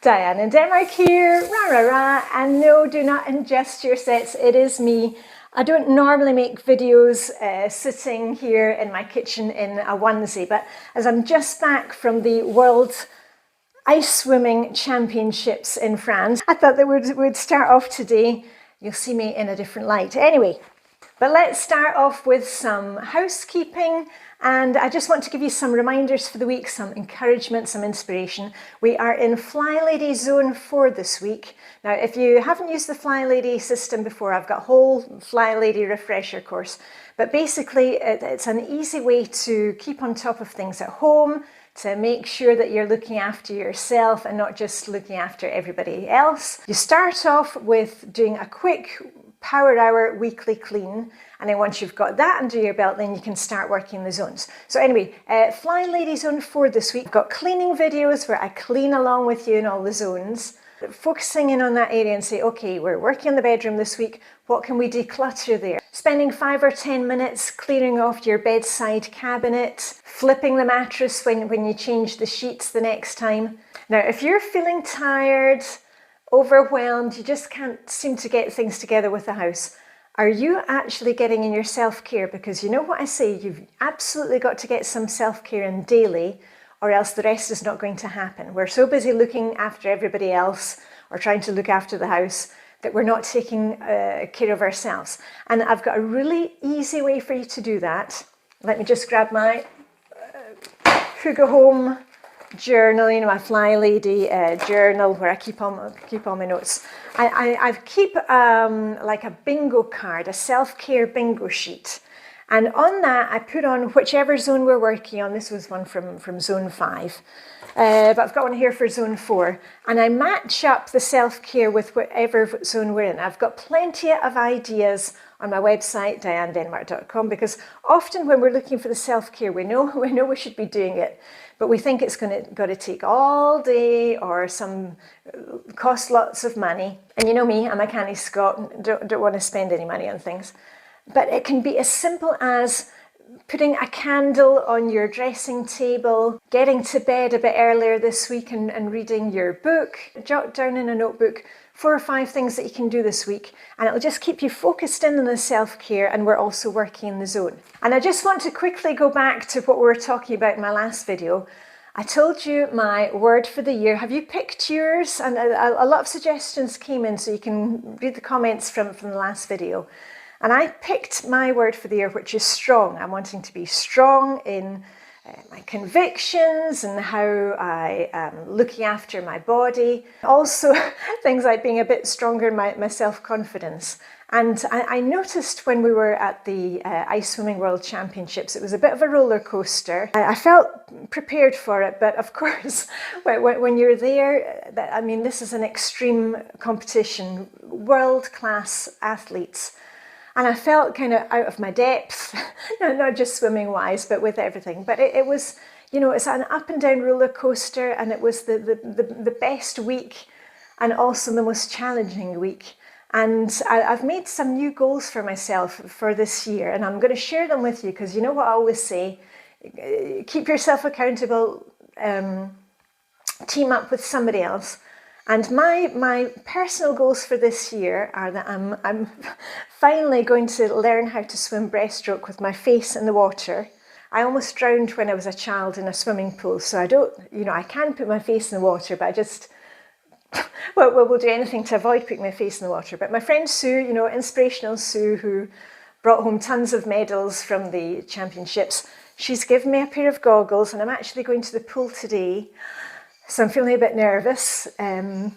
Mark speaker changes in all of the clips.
Speaker 1: Diane in Denmark here, rah rah rah, and no, do not ingest your sets, it is me. I don't normally make videos sitting here in my kitchen in a onesie, but as I'm just back from the World Ice Swimming Championships in France, I thought that we'd start off today. You'll see me in a different light. Anyway, but let's start off with some housekeeping, and I just want to give you some reminders for the week, some encouragement, some inspiration. We are in Flylady Zone 4 this week. Now, if you haven't used the Flylady system before, I've got a whole Flylady refresher course, but basically it's an easy way to keep on top of things at home, to make sure that you're looking after yourself and not just looking after everybody else. You start off with doing a quick power hour weekly clean, and then once you've got that under your belt, then you can start working the zones. So anyway, Flylady Zone 4 this week. I've got cleaning videos where I clean along with you in all the zones, focusing in on that area and say, okay, we're working in the bedroom this week, what can we declutter there? Spending 5 or 10 minutes clearing off your bedside cabinet, flipping the mattress when you change the sheets the next time. Now, if you're feeling tired, overwhelmed, you just can't seem to get things together with the house, are you actually getting in your self-care? Because you know what I say, you've absolutely got to get some self-care in daily, or else the rest is not going to happen. We're so busy looking after everybody else or trying to look after the house that we're not taking care of ourselves. And I've got a really easy way for you to do that. Let me just grab my Hygge home journal, you know, my Flylady journal where I keep all my notes. I keep like a bingo card, a self-care bingo sheet. And on that, I put on whichever zone we're working on. This was one from zone 5. But I've got one here for zone 4. And I match up the self-care with whatever zone we're in. I've got plenty of ideas on my website, dianedenmark.com, because often when we're looking for the self-care, we know we should be doing it, but we think it's got to take all day or cost lots of money. And you know me, I'm a canny Scot, don't want to spend any money on things. But it can be as simple as putting a candle on your dressing table, getting to bed a bit earlier this week and reading your book. Jot down in a notebook 4 or 5 things that you can do this week, and it'll just keep you focused in on the self-care, and we're also working in the zone. And I just want to quickly go back to what we were talking about in my last video. I told you my word for the year. Have you picked yours? And a lot of suggestions came in, so you can read the comments from the last video. And I picked my word for the year, which is strong. I'm wanting to be strong in my convictions and how I am looking after my body. Also, things like being a bit stronger in my self-confidence. And I noticed when we were at the Ice Swimming World Championships, it was a bit of a roller coaster. I felt prepared for it, but of course, when you're there, I mean, this is an extreme competition, world-class athletes. And I felt kind of out of my depth, not just swimming wise, but with everything. But it was, you know, it's an up and down roller coaster, and it was the best week and also the most challenging week. And I've made some new goals for myself for this year, and I'm going to share them with you because you know what I always say, keep yourself accountable, team up with somebody else. And my personal goals for this year are that I'm finally going to learn how to swim breaststroke with my face in the water. I almost drowned when I was a child in a swimming pool, so I don't, you know, I can put my face in the water, but I just, well, we'll do anything to avoid putting my face in the water. But my friend Sue, you know, inspirational Sue, who brought home tons of medals from the championships, she's given me a pair of goggles, and I'm actually going to the pool today. So I'm feeling a bit nervous, and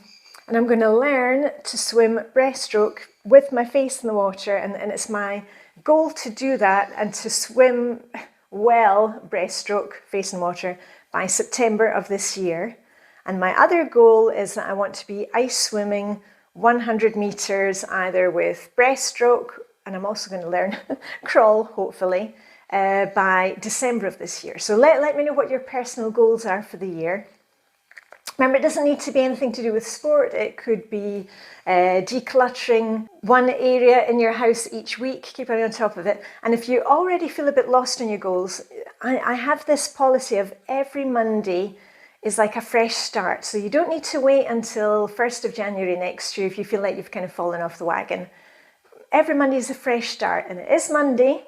Speaker 1: I'm going to learn to swim breaststroke with my face in the water, and it's my goal to do that and to swim well breaststroke, face in water, by September of this year. And my other goal is that I want to be ice swimming 100 meters, either with breaststroke, and I'm also going to learn crawl, hopefully, by December of this year. So let me know what your personal goals are for the year. Remember, it doesn't need to be anything to do with sport. It could be decluttering one area in your house each week, keep on top of it. And if you already feel a bit lost in your goals, I have this policy of every Monday is like a fresh start. So you don't need to wait until 1st of January next year if you feel like you've kind of fallen off the wagon. Every Monday is a fresh start, and it is Monday.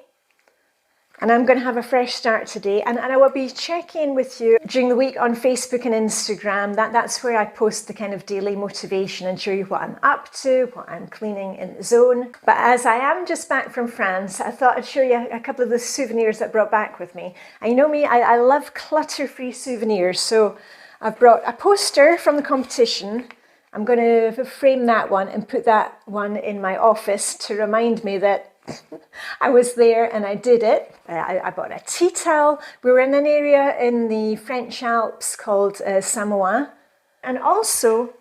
Speaker 1: And I'm going to have a fresh start today, and I will be checking with you during the week on Facebook and Instagram. That's where I post the kind of daily motivation and show you what I'm up to, what I'm cleaning in the zone. But as I am just back from France, I thought I'd show you a couple of the souvenirs that I brought back with me. And you know me, I love clutter-free souvenirs, so I've brought a poster from the competition. I'm going to frame that one and put that one in my office to remind me that I was there and I did it. I bought a tea towel. We were in an area in the French Alps called Samoa. And also,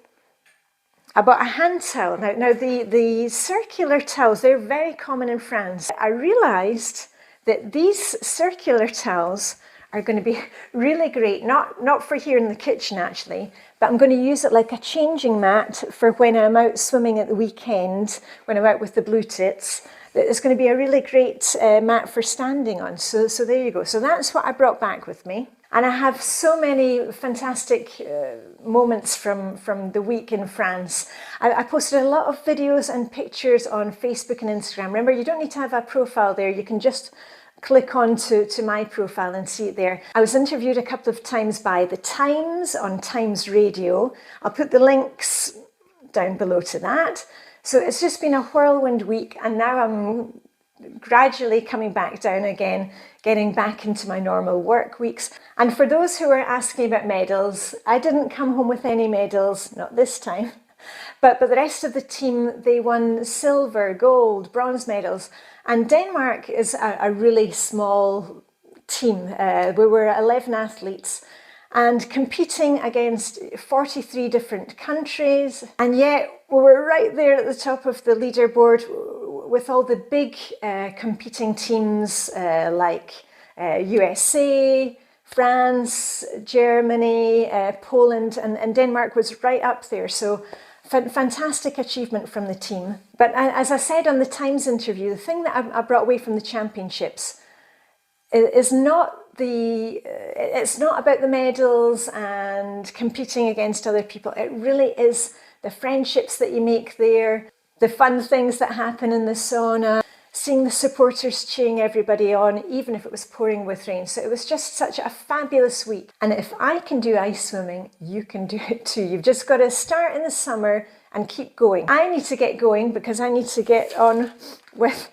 Speaker 1: I bought a hand towel. Now the circular towels, they're very common in France. I realised that these circular towels are going to be really great, not for here in the kitchen actually, but I'm going to use it like a changing mat for when I'm out swimming at the weekend, when I'm out with the blue tits. It's going to be a really great mat for standing on. So there you go. So that's what I brought back with me. And I have so many fantastic moments from the week in France. I posted a lot of videos and pictures on Facebook and Instagram. Remember, you don't need to have a profile there. You can just click on to my profile and see it there. I was interviewed a couple of times by the Times on Times Radio. I'll put the links down below to that. So it's just been a whirlwind week, and now I'm gradually coming back down again, getting back into my normal work weeks. And for those who are asking about medals, I didn't come home with any medals, not this time. But the rest of the team, they won silver, gold, bronze medals. And Denmark is a really small team. We were 11 athletes and competing against 43 different countries. And yet we were right there at the top of the leaderboard with all the big competing teams like USA, France, Germany, Poland, and Denmark was right up there. So fantastic achievement from the team. But as I said on the Times interview, the thing that I brought away from the championships is it's not about the medals and competing against other people. It really is the friendships that you make there, the fun things that happen in the sauna, seeing the supporters cheering everybody on, even if it was pouring with rain. So it was just such a fabulous week. And if I can do ice swimming, you can do it too. You've just got to start in the summer and keep going. I need to get going because I need to get on with,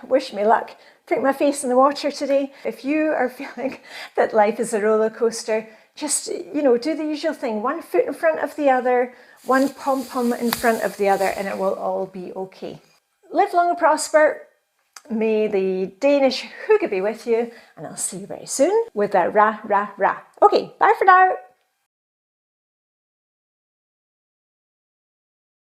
Speaker 1: wish me luck, put my face in the water today. If you are feeling that life is a roller coaster, just, do the usual thing. One foot in front of the other, one pom-pom in front of the other, and it will all be okay. Live long and prosper. May the Danish Hygge be with you, and I'll see you very soon with a ra, ra, ra. Okay, bye for now.